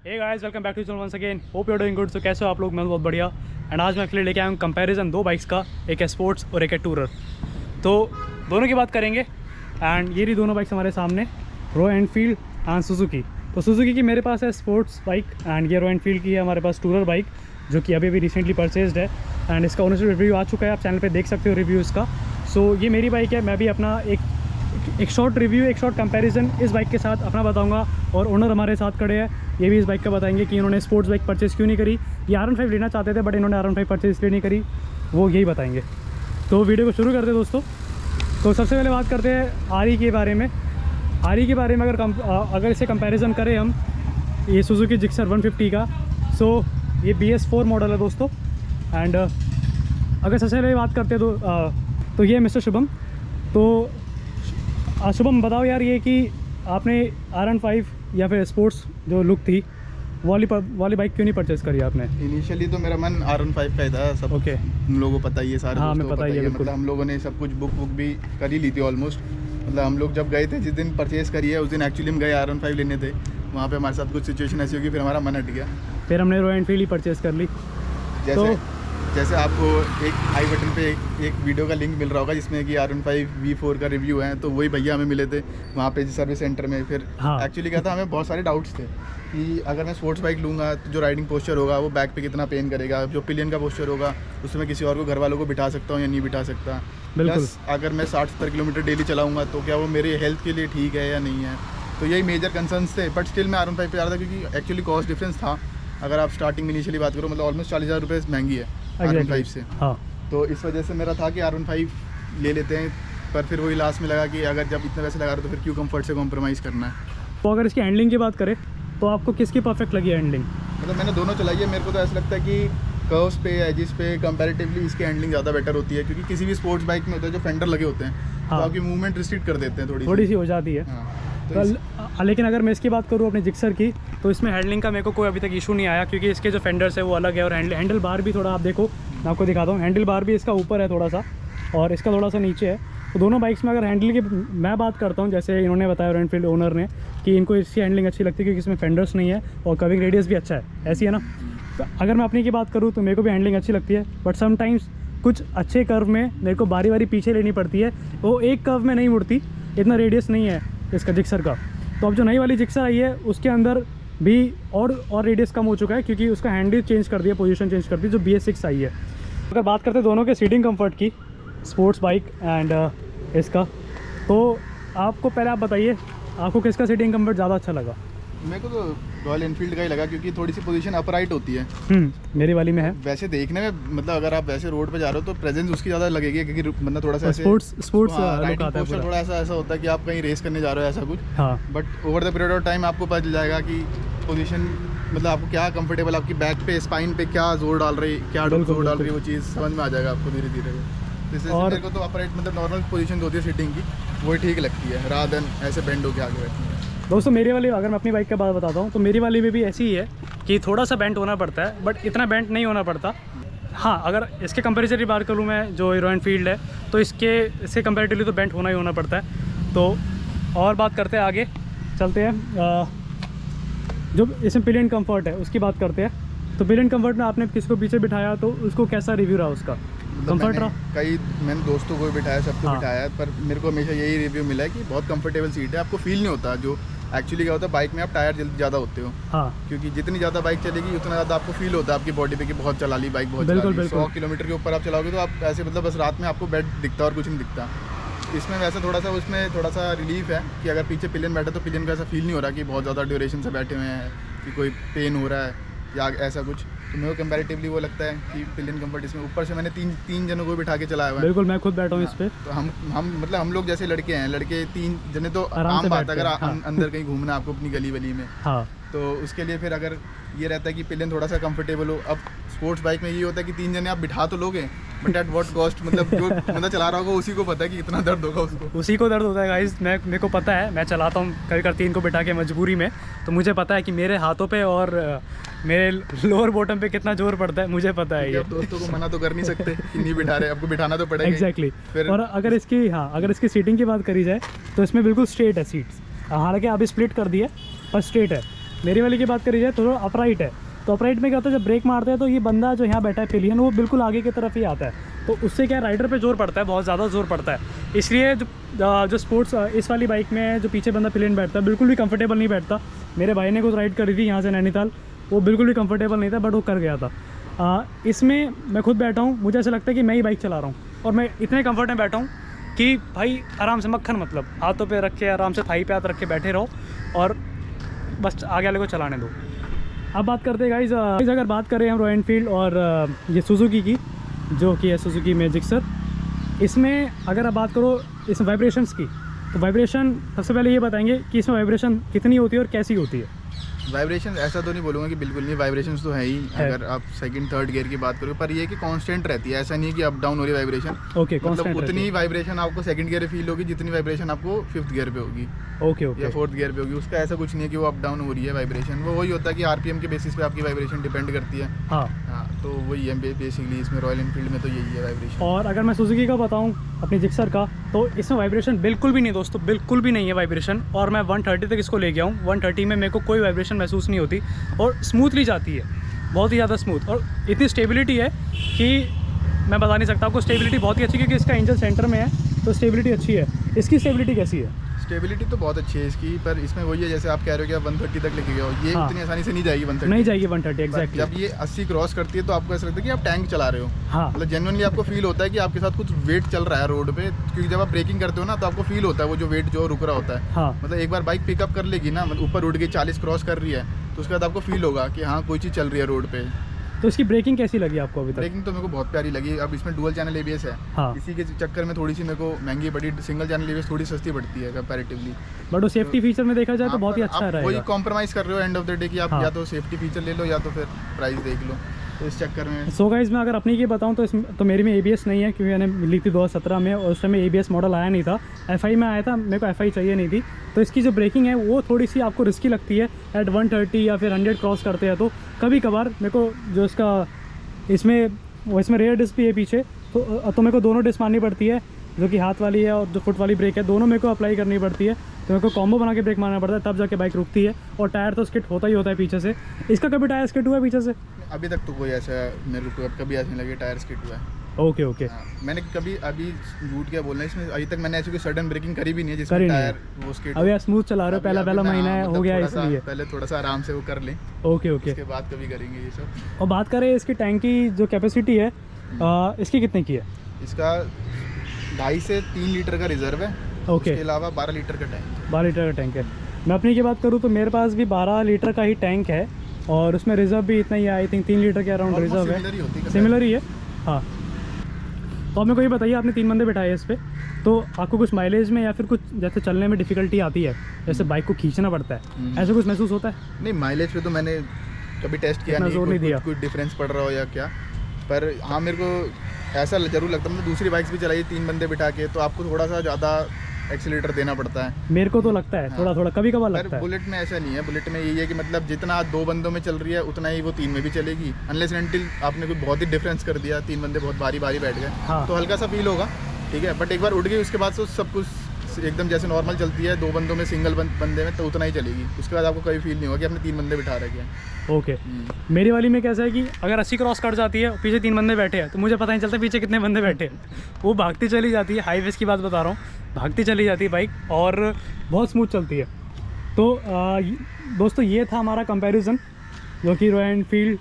Hey guys, welcome back to channel once again. Hope you are doing good. तो कैसे हो आप लोग? मैं बहुत बढ़िया। एंड आज मैं एक्चुअली लेके आया हूँ कंपैरिजन दो बाइक्स का, एक है स्पोर्ट्स और एक है टूरर। तो दोनों की बात करेंगे। एंड ये रही दोनों बाइक्स हमारे सामने, रॉयल एनफील्ड एंड सुजुकी। तो सुजुकी की मेरे पास है स्पोर्ट्स बाइक एंड ये रॉयल एनफील्ड की है हमारे पास टूरर बाइक, जो कि अभी रिसेंटली परचेज्ड है। एंड इसका ओनरशिप रिव्यू आ चुका है, आप चैनल पर देख सकते हो रिव्यू इसका। सो ये मेरी बाइक है, मैं भी अपना एक शॉर्ट रिव्यू, एक शॉर्ट कंपैरिजन इस बाइक के साथ अपना बताऊंगा। और ओनर हमारे साथ खड़े हैं, ये भी इस बाइक का बताएंगे कि इन्होंने स्पोर्ट्स बाइक परचेज़ क्यों नहीं करी। ये R15 लेना चाहते थे बट इन्होंने R15 परचेज़ इसलिए नहीं करी, वो यही बताएंगे। तो वीडियो को शुरू करते हैं दोस्तों। तो सबसे पहले बात करते हैं आरी के बारे में। आरी के बारे में अगर इसे कंपैरिजन करें हम, ये सुजुकी जिक्सर 150 का। सो ये BS4 मॉडल है दोस्तों। एंड अगर सबसे पहले बात करते हैं तो ये मिस्टर शुभम। तो शुभम बताओ यार, ये कि आपने R15 या फिर स्पोर्ट्स जो लुक थी वाली बाइक क्यों नहीं परचेज़ करी आपने? इनिशियली तो मेरा मन R15 का ही था, सब ओके। हम लोगों को पता ही है, सारे हाँ, हमें पता ही है। मतलब हम लोगों ने सब कुछ बुक भी कर ही ली थी ऑलमोस्ट। मतलब हम लोग जब गए थे, जिस दिन परचेज़ करी है उस दिन एक्चुअली हम गए R15 लेने थे। वहाँ पे हमारे साथ कुछ सिचुएशन ऐसी होगी, फिर हमारा मन हट गया, फिर हमने रॉयल एनफील्ड ही परचेज़ कर ली। जैसे आपको एक आई बटन पे एक वीडियो का लिंक मिल रहा होगा जिसमें कि R15 V4 का रिव्यू है, तो वही भैया हमें मिले थे वहाँ पे सर्विस सेंटर में। फिर एक्चुअली क्या था, हमें बहुत सारे डाउट्स थे कि अगर मैं स्पोर्ट्स बाइक लूँगा तो जो राइडिंग पोस्चर होगा वो बैक पे कितना पेन करेगा, जो पिलियन का पोस्चर होगा उसमें किसी और को, घर वालों को बिठा सकता हूँ या नहीं बिठा सकता। प्लस अगर मैं 60-70 किलोमीटर डेली चलाऊँगा तो क्या वो मेरे हेल्थ के लिए ठीक है या नहीं है। तो यही मेजर कंसर्न्स थे। बट स्टिल मैं R15 पे जा रहा था क्योंकि एक्चुअली कॉस्ट डिफरेंस था। अगर आप स्टार्टिंग में इनिशियली बात करो, मतलब ऑलमोस्ट 40,000 रुपये महंगी है R15 से। हाँ, तो इस वजह से मेरा था कि R15 ले लेते हैं। पर फिर वही लास्ट में लगा कि अगर जब इतने पैसे लगा रहे तो फिर क्यों कंफर्ट से कॉम्प्रोमाइज़ करना है। तो अगर इसकी हैंडलिंग की बात करें तो आपको किसकी परफेक्ट लगी हैंडलिंग? मतलब मैंने दोनों चलाई है। मेरे को तो ऐसा लगता है कि कर्व्स पे, एजिस पे कंपैरेटिवली इसकी हैंडलिंग ज़्यादा बेटर होती है, क्योंकि किसी भी स्पोर्ट्स बाइक में होता है जो फेंडर लगे होते हैं, तो आपकी मूवमेंट रिस्ट्रिक्ट कर देते हैं, थोड़ी सी हो जाती है। तो लेकिन अगर मैं इसकी बात करूँ अपने जिक्सर की, तो इसमें हैंडलिंग का मेरे को कोई अभी तक इशू नहीं आया, क्योंकि इसके जो फेंडर्स है वो अलग है। और हैंडल बार भी थोड़ा, आप देखो मैं आपको दिखाता हूँ, हैंडल बार भी इसका ऊपर है थोड़ा सा और इसका थोड़ा सा नीचे है। तो दोनों बाइक्स में अगर हैंडल की मैं बात करता हूँ, जैसे इन्होंने बताया रॉयल एनफील्ड ओनर ने कि इनको इसकी हैंडलिंग अच्छी लगती है क्योंकि इसमें फेंडर्स नहीं है और कविंग रेडियस भी अच्छा है, ऐसी है ना। तो अगर मैं अपनी की बात करूँ तो मेरे को भी हैंडलिंग अच्छी लगती है। बट समटाइम्स कुछ अच्छे कर्व में मेरे को बारी बारी पीछे लेनी पड़ती है, वो एक कर्व में नहीं मुड़ती, इतना रेडियस नहीं है इसका जिक्सर का। तो अब जो नई वाली जिक्सर आई है उसके अंदर भी और रेडियस कम हो चुका है, क्योंकि उसका हैंडल चेंज कर दिया, पोजीशन चेंज कर दी, जो BS6 आई है। अगर बात करते हैं दोनों के सीटिंग कंफर्ट की, स्पोर्ट्स बाइक एंड इसका, तो आपको पहले आप बताइए आपको किसका सीटिंग कंफर्ट ज़्यादा अच्छा लगा? मेरे को तो रॉयल एनफील्ड का ही लगा, क्योंकि थोड़ी सी पोजीशन अपराइट होती है। मेरी वाली में है। वैसे देखने में, मतलब अगर आप वैसे रोड पे जा रहे हो तो प्रेजेंस उसकी ज़्यादा लगेगी, क्योंकि मतलब थोड़ा सा स्पोर्ट्स राइडिंग पोस्चर थोड़ा ऐसा होता है कि आप कहीं रेस करने जा रहे हो, ऐसा कुछ। हाँ। But over the period of time आपको पता चल जाएगा कि पोजीशन, मतलब आपको क्या कंफर्टेबल, आपकी बैक पे, स्पाइन पे क्या जोर डाल रही, क्या जोर डाल रही है, वो चीज़ समझ में आ जाएगा आपको धीरे धीरे। और मेरे को तो अपराइट, मतलब नॉर्मल पोजीशन होती है सीटिंग की, वही ठीक लगती है, रादर देन ऐसे बेंड होके आगे बैठनी है। दोस्तों मेरी वाली, अगर मैं अपनी बाइक का बात बताता हूँ तो मेरी वाली में भी ऐसी ही है कि थोड़ा सा बेंट होना पड़ता है, बट इतना बेंट नहीं होना पड़ता। हाँ, अगर इसके कंपैरिजन की बात करूँ मैं, जो रॉयल एनफील्ड है तो इससे कंपैरेटिवली तो बेंट होना ही होना पड़ता है। तो और बात करते हैं, आगे चलते हैं। जो इसमें पिलियन कंफर्ट है उसकी बात करते हैं। तो पिलियन कंफर्ट में आपने किसी को पीछे बिठाया तो उसको कैसा रिव्यू रहा उसका? कंफर्ट रहा? मैंने दोस्तों को भी बिठाया, सबको बिठाया, पर मेरे को हमेशा यही रिव्यू मिला है कि बहुत कंफर्टेबल सीट है, आपको फील नहीं होता। जो एक्चुअली क्या होता है, बाइक में आप टायर ज़्यादा होते हो। हाँ। क्योंकि जितनी ज़्यादा बाइक चलेगी उतना ज़्यादा आपको फील होता है आपकी बॉडी पे कि बहुत चला ली बाइक, बहुत चला ली। 100 किलोमीटर के ऊपर आप चलाओगे तो आप ऐसे, मतलब बस रात में आपको बेड दिखता और कुछ नहीं दिखता। इसमें वैसे थोड़ा सा, उसमें थोड़ा सा रिलीफ है कि अगर पीछे पिलियन बैठे तो पिलियन का ऐसा फील नहीं हो रहा कि बहुत ज़्यादा ड्यूरेशन से बैठे हुए हैं, कि कोई पेन हो रहा है या ऐसा कुछ। तो मेरे को कंपैरेटिवली वो लगता है कि पिलियन कंफर्ट इसमें, ऊपर से मैंने तीन जनों को बिठा के चलाया हुआ है। बिल्कुल, मैं खुद बैठा हूँ इस पे। तो हम मतलब हम लोग जैसे लड़के हैं, लड़के 3 जने तो आम बात है। अगर अंदर कहीं घूमना आपको अपनी गली वली में, हाँ, तो उसके लिए फिर अगर ये रहता है कि पिलियन थोड़ा सा कंफर्टेबल हो। अब स्पोर्ट्स बाइक में ये होता है कि 3 जने आप बिठा तो लोगे, बट एट व्हाट कॉस्ट, मतलब जो बंदा चला रहा होगा उसी को पता है कि कितना दर्द होगा उसको, उसी को दर्द होता है गाइस। मेरे को पता है, मैं चलाता हूँ कभी कभी 3 को बिठा के मजबूरी में, तो मुझे पता है कि मेरे हाथों पे और मेरे लोअर बॉटम पे कितना जोर पड़ता है, मुझे पता है। ये दोस्तों को मना तो कर नहीं सकते कि नहीं बिठा रहे, आपको बिठाना तो पड़ेगा। एग्जैक्टली। और अगर इसकी सीटिंग की बात करी जाए तो इसमें बिल्कुल स्ट्रेट है सीट्स, हालांकि अभी स्प्लिट कर दी है पर स्ट्रेट है। मेरी वाली की बात करी जाए तो अपराइट है, तो अपराइट में क्या होता है, जब ब्रेक मारते हैं तो ये बंदा जो यहाँ बैठा है पिलियन, वो बिल्कुल आगे की तरफ ही आता है, तो उससे क्या राइडर पे जोर पड़ता है, बहुत ज़्यादा जोर पड़ता है। इसलिए जो स्पोर्ट्स इस वाली बाइक में जो पीछे बंदा पिलियन बैठता है बिल्कुल भी कंफर्टेबल नहीं बैठता। मेरे भाई ने कुछ राइड करी थी यहाँ से नैनीताल, वो बिल्कुल भी कंफर्टेबल नहीं था, बट वो कर गया था। इसमें मैं खुद बैठा हूँ, मुझे ऐसा लगता है कि मैं ही बाइक चला रहा हूँ, और मैं इतने कंफर्ट में बैठा हूँ कि भाई आराम से मक्खन, मतलब हाथों पे रख के आराम से थाई पे हाथ रख के बैठे रहो और बस आगे वाले को चलाने दो। अब बात करते हैं गाइज, अगर बात करें हम रॉयल एनफील्ड और ये सुजुकी की, जो कि है सुजुकी मैजिक सर, इसमें अगर आप बात करो इसमें वाइब्रेशंस की, तो वाइब्रेशन सबसे पहले ये बताएंगे कि इसमें वाइब्रेशन कितनी होती है और कैसी होती है। वाइब्रेशन ऐसा तो नहीं बोलूँगा कि बिल्कुल नहीं, वाइब्रेशंस तो है ही अगर आप सेकंड थर्ड गियर की बात करो, पर ये कि कांस्टेंट रहती है, ऐसा नहीं है कि अप डाउन हो रही वाइब्रेशन। ओके, मतलब उतनी वाइब्रेशन आपको सेकंड गियर पे फील होगी जितनी वाइब्रेशन आपको फिफ्थ गियर पे होगी। ओके ओके, या फोर्थ गियर पे होगी, उसका ऐसा कुछ नहीं है कि वो अप डाउन हो रही है वाइब्रेशन। वो वही होता है कि आरपीएम के बेसिस पे आपकी वाइब्रेशन डिपेंड करती है। हाँ, तो वही है बेसिकली इसमें रॉयल एनफील्ड में तो यही है वाइब्रेशन। और अगर मैं सुजुकी का बताऊं अपनी जिक्सर का, तो इसमें वाइब्रेशन बिल्कुल भी नहीं दोस्तों, बिल्कुल भी नहीं है वाइब्रेशन। और मैं 130 तक इसको ले गया हूँ, 130 में मेरे को कोई वाइब्रेशन महसूस नहीं होती और स्मूथली जाती है, बहुत ही ज़्यादा स्मूथ। और इतनी स्टेबिलिटी है कि मैं बता नहीं सकता आपको, स्टेबिलिटी बहुत ही अच्छी, क्योंकि इसका इंजन सेंटर में है तो स्टेबिलिटी अच्छी है। इसकी स्टेबिलिटी कैसी है? स्टेबिलिटी तो बहुत अच्छी है इसकी, पर इसमें वही है जैसे आप कह रहे हो कि आप 130 तक लेके गए हो, ये उतनी आसानी से नहीं जाएगी 130, नहीं जाएगी 130 एग्जैक्टली। जब ये 80 क्रॉस करती है तो आपको ऐसा लगता है कि आप टैंक चला रहे हो। हाँ, मतलब जेन्युइनली आपको फील होता है कि आपके साथ कुछ वेट चल रहा है रोड पे, क्योंकि जब आप ब्रेकिंग करते हो ना तो आपको फील होता है वो जो वेट जो रुक रहा होता है। हाँ, मतलब एक बार बाइक पिकअप कर लेगी ना, मतलब ऊपर उड़ के 40 क्रॉस कर रही है, तो उसके बाद आपको फील होगा कि हाँ कोई चीज़ चल रही है रोड पे। तो इसकी ब्रेकिंग कैसी लगी आपको अभी तक? ब्रेकिंग तो मेरे को बहुत प्यारी लगी। अब इसमें डुअल चैनल एबीएस है। हाँ, इसी के चक्कर में थोड़ी सी मेरे को महंगी पड़ी, सिंगल चैनल एबीएस थोड़ी सस्ती पड़ती है कंपैरेटिवली, बट वो सेफ्टी फीचर में देखा जाए तो बहुत ही अच्छा आप रहेगा। वही कॉम्प्रोमाइज़ कर रहे हो एंड ऑफ द डे कि आप हाँ, या तो सेफ्टी फीचर ले लो या तो फिर प्राइस देख लो, तो इस चक्कर में। सो गाइस, मैं अगर अपनी की बताऊं तो इसमें तो मेरी में ABS नहीं है, क्योंकि मैंने ली थी 2017 में और उस टाइम में ABS मॉडल आया नहीं था, FI में आया था, मेरे को FI चाहिए नहीं थी। तो इसकी जो ब्रेकिंग है वो थोड़ी सी आपको रिस्की लगती है एट 130 या फिर 100 क्रॉस करते हैं, तो कभी कभार मेरे को जो इसका इसमें रेयर डिस्क भी है पीछे, तो मेरे को दोनों डिस्क मारनी पड़ती है, जो कि हाथ वाली है और जो फुट वाली ब्रेक है, दोनों मेरे को अप्लाई करनी पड़ती है। तो मेरे को कॉम्बो बना के ब्रेक मारना पड़ता है, तब जाके बाइक रुकती है। और टायर तो स्किट होता ही होता है पीछे से। इसका कभी टायर स्किट हुआ है पीछे से? अभी तक तो कोई ऐसा मेरे को कभी ऐसा नहीं लगे टायर स्किट हुआ है। ओके ओके, मैंने कभी अभी झूठ क्या बोलना है, इसमें अभी तक मैंने ऐसी कोई सडन ब्रेकिंग करी भी नहीं है जिसमें टायर वो स्किट। अभी आप स्मूथ चला रहे हो, पहला महीना है, हो गया इसलिए पहले थोड़ा सा आराम से वो कर लें। ओके ओके, उसके बाद कभी करेंगे ये सब। और बात करें इसकी टैंक की जो कैपेसिटी है, इसकी कितने की है? इसका 2.5 से 3 लीटर का रिजर्व है। ओके, इसके अलावा 12 लीटर का टैंक, 12 लीटर का टैंक है। मैं अपनी की बात करूँ तो मेरे पास भी 12 लीटर का ही टैंक है और उसमें रिजर्व भी इतना ही है, आई थिंक 3 लीटर के अराउंड रिजर्व है, सिमिलर ही है। हाँ, तो आप मेरे को ये बताइए, आपने 3 बंदे बैठाए इस पर, तो आपको कुछ माइलेज में या फिर कुछ जैसे चलने में डिफिकल्टी आती है, जैसे बाइक को खींचना पड़ता है, ऐसा कुछ महसूस होता है? नहीं, माइलेज पे तो मैंने कभी टेस्ट किया नहीं, कोई डिफरेंस पड़ रहा हो या क्या, पर हाँ मेरे को ऐसा जरूर लगता है, मतलब दूसरी बाइक्स भी चलाई 3 बंदे बिठा के, तो आपको थोड़ा सा ज़्यादा एक्सीलेटर देना पड़ता है। मेरे को तो लगता है थोड़ा थोड़ा, कभी कभार लगता है। बुलेट में ऐसा नहीं है, बुलेट में यही है कि मतलब जितना 2 बंदों में चल रही है उतना ही वो 3 में भी चलेगी, अनलेस अनटिल आपने कोई बहुत ही डिफरेंस कर दिया, 3 बंदे बहुत भारी भारी बैठ गए। हाँ, तो हल्का सा फील होगा, ठीक है, बट एक बार उड़ गई उसके बाद तो सब कुछ एकदम जैसे नॉर्मल चलती है। 2 बंदों में सिंगल बंदे में तो उतना ही चलेगी, उसके बाद आपको कभी फील नहीं होगा कि आपने 3 बंदे बिठा रखे हैं। ओके, मेरी वाली में कैसा है कि अगर 80 क्रॉस कर जाती है, पीछे 3 बंदे बैठे हैं, तो मुझे पता नहीं चलता पीछे कितने बंदे बैठे हैं, वो भागती चली जाती है। हाईवेज की बात बता रहा हूँ, भागती चली जाती है बाइक और बहुत स्मूथ चलती है। तो दोस्तों, ये था हमारा कंपैरिजन जो कि royal Enfield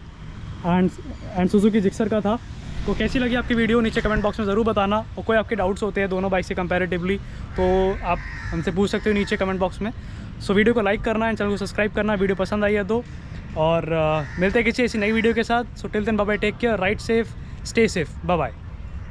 and Suzuki Gixxer का था। तो कैसी लगी आपकी वीडियो नीचे कमेंट बॉक्स में ज़रूर बताना, और कोई आपके डाउट्स होते हैं दोनों बाइक से कंपैरेटिवली तो आप हमसे पूछ सकते हो नीचे कमेंट बॉक्स में। सो वीडियो को लाइक करना एंड चैनल को सब्सक्राइब करना, वीडियो पसंद आई है तो। और मिलते हैं किसी ऐसी नई वीडियो के साथ। So till then bye bye, take care, ride safe, stay safe, bye bye.